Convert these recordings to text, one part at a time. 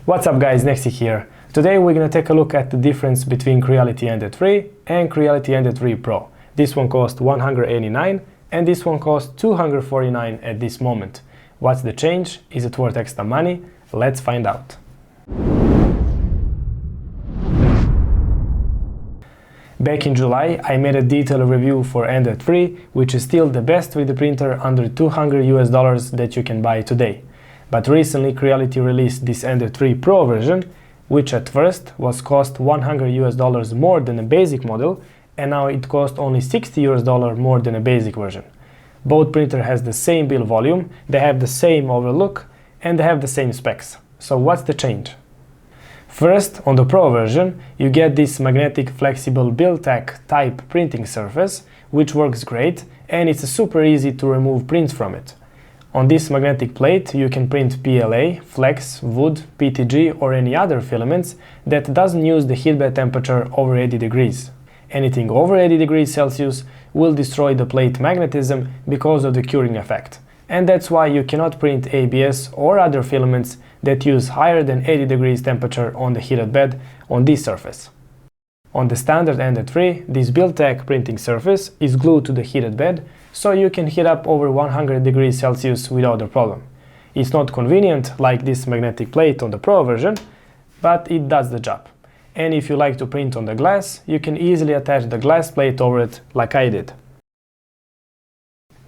What's up guys, Nexi here. Today we're gonna take a look at the difference between Creality Ender 3 and Creality Ender 3 Pro. This one cost $189 and this one cost $249 at this moment. What's the change? Is it worth extra money? Let's find out. Back in July, I made a detailed review for Ender 3, which is still the best 3D printer under $200 that you can buy today. But recently Creality released this Ender 3 Pro version, which at first was cost $100 more than a basic model, and now it costs only $60 more than a basic version. Both printer has the same build volume, they have the same overlook, and they have the same specs. So what's the change? First, on the Pro version, you get this magnetic flexible build-tech type printing surface, which works great, and it's super easy to remove prints from it. On this magnetic plate, you can print PLA, flex, wood, PETG or any other filaments that doesn't use the heat bed temperature over 80 degrees. Anything over 80 degrees Celsius will destroy the plate magnetism because of the curing effect. And that's why you cannot print ABS or other filaments that use higher than 80 degrees temperature on the heated bed on this surface. On the standard Ender 3, this build-tech printing surface is glued to the heated bed, so you can heat up over 100 degrees Celsius without a problem. It's not convenient like this magnetic plate on the Pro version, but it does the job. And if you like to print on the glass, you can easily attach the glass plate over it like I did.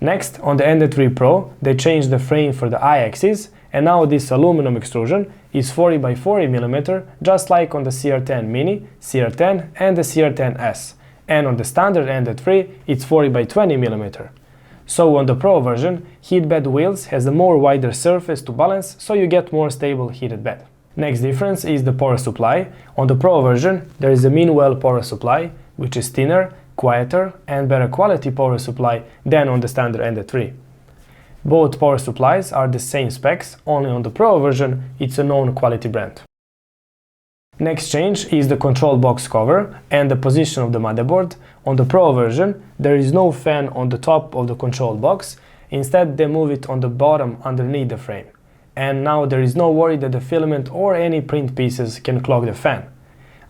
Next, on the Ender 3 Pro, they changed the frame for the I-axis, and now this aluminum extrusion is 40 by 40 mm, just like on the CR10 Mini, CR10 and the CR10S. And on the standard Ender 3, it's 40 by 20 mm. So on the Pro version, heat bed wheels has a more wider surface to balance, so you get more stable heated bed. Next difference is the power supply. On the Pro version, there is a Meanwell power supply, which is thinner, quieter and better quality power supply than on the standard Ender 3. Both power supplies are the same specs, only on the Pro version it's a known quality brand. Next change is the control box cover and the position of the motherboard. On the Pro version there is no fan on the top of the control box, instead they move it on the bottom underneath the frame. And now there is no worry that the filament or any print pieces can clog the fan.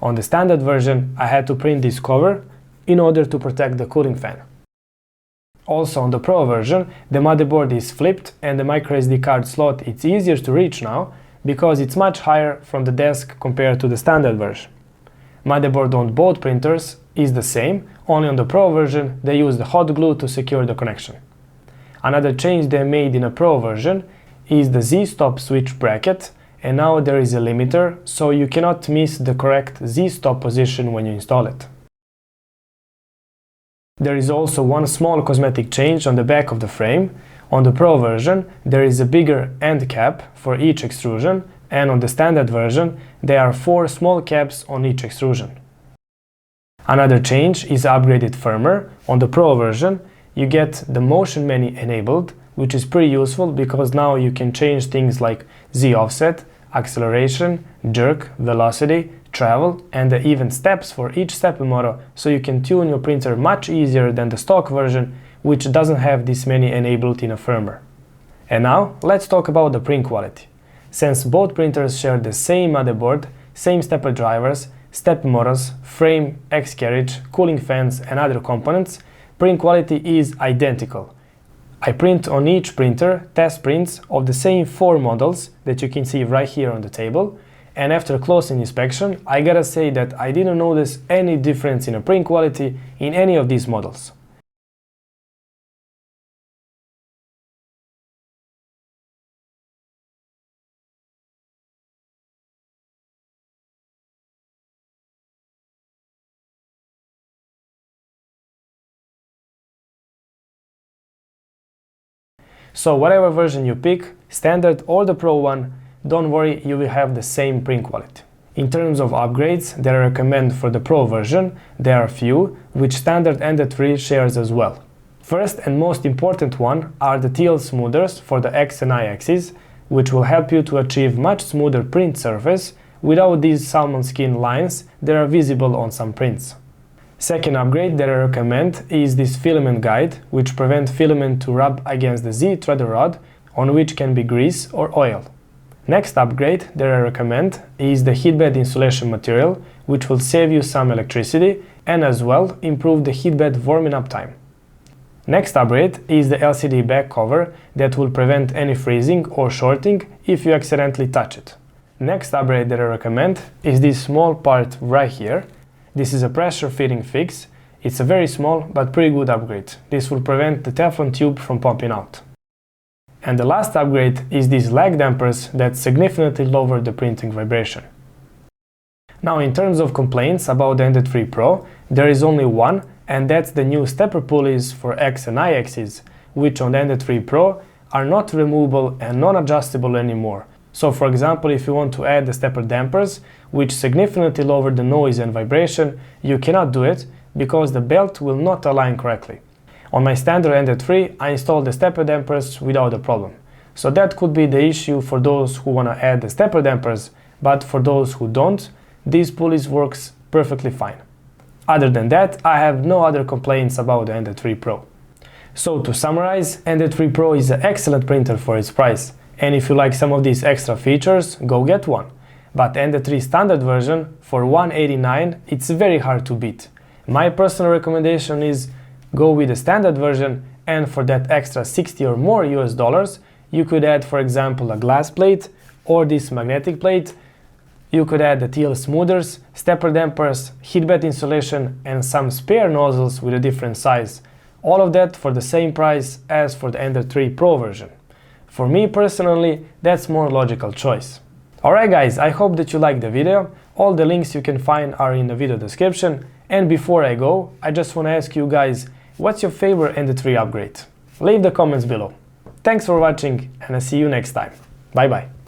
On the standard version I had to print this cover in order to protect the cooling fan. Also on the Pro version, the motherboard is flipped and the microSD card slot is easier to reach now because it's much higher from the desk compared to the standard version. Motherboard on both printers is the same, only on the Pro version they use the hot glue to secure the connection. Another change they made in a Pro version is the Z-stop switch bracket, and now there is a limiter, so you cannot miss the correct Z-stop position when you install it. There is also one small cosmetic change on the back of the frame. On the Pro version, there is a bigger end cap for each extrusion, and on the standard version, there are 4 small caps on each extrusion. Another change is upgraded firmware. On the Pro version, you get the motion menu enabled, which is pretty useful because now you can change things like Z offset, acceleration, jerk, velocity, travel, and the even steps for each step motor, so you can tune your printer much easier than the stock version, which doesn't have this menu enabled in a firmware. And now let's talk about the print quality. Since both printers share the same motherboard, same stepper drivers, step motors, frame, X-carriage, cooling fans and other components, print quality is identical. I print on each printer test prints of the same 4 models that you can see right here on the table, and after close inspection I gotta say that I didn't notice any difference in a print quality in any of these models. So whatever version you pick, standard or the Pro one, don't worry, you will have the same print quality. In terms of upgrades that I recommend for the Pro version, there are few, which standard Ender 3 shares as well. First and most important one are the TL smoothers for the X and Y axis, which will help you to achieve much smoother print surface without these salmon skin lines that are visible on some prints. Second upgrade that I recommend is this filament guide, which prevents filament to rub against the Z threader rod, on which can be grease or oil. Next upgrade that I recommend is the heatbed insulation material, which will save you some electricity and as well improve the heatbed warming up time. Next upgrade is the LCD back cover that will prevent any freezing or shorting if you accidentally touch it. Next upgrade that I recommend is this small part right here. This is a pressure fitting fix. It's a very small but pretty good upgrade. This will prevent the Teflon tube from popping out. And the last upgrade is these lag dampers that significantly lower the printing vibration. Now, in terms of complaints about the Ender 3 Pro, there is only one, and that's the new stepper pulleys for X and Y axes, which on the Ender 3 Pro are not removable and non-adjustable anymore. So for example, if you want to add the stepper dampers, which significantly lower the noise and vibration, you cannot do it because the belt will not align correctly. On my standard Ender 3, I installed the stepper dampers without a problem. So that could be the issue for those who want to add the stepper dampers, but for those who don't, these pulleys works perfectly fine. Other than that, I have no other complaints about the Ender 3 Pro. So to summarize, Ender 3 Pro is an excellent printer for its price, and if you like some of these extra features, go get one. But Ender 3 standard version for $189, it's very hard to beat. My personal recommendation is go with the standard version, and for that extra 60 or more US dollars, you could add, for example, a glass plate or this magnetic plate. You could add the TL smoothers, stepper dampers, heatbed insulation, and some spare nozzles with a different size. All of that for the same price as for the Ender 3 Pro version. For me personally, that's more logical choice. Alright guys, I hope that you liked the video. All the links you can find are in the video description. And before I go, I just want to ask you guys, what's your favorite Ender 3 upgrade? Leave the comments below. Thanks for watching, and I'll see you next time. Bye bye.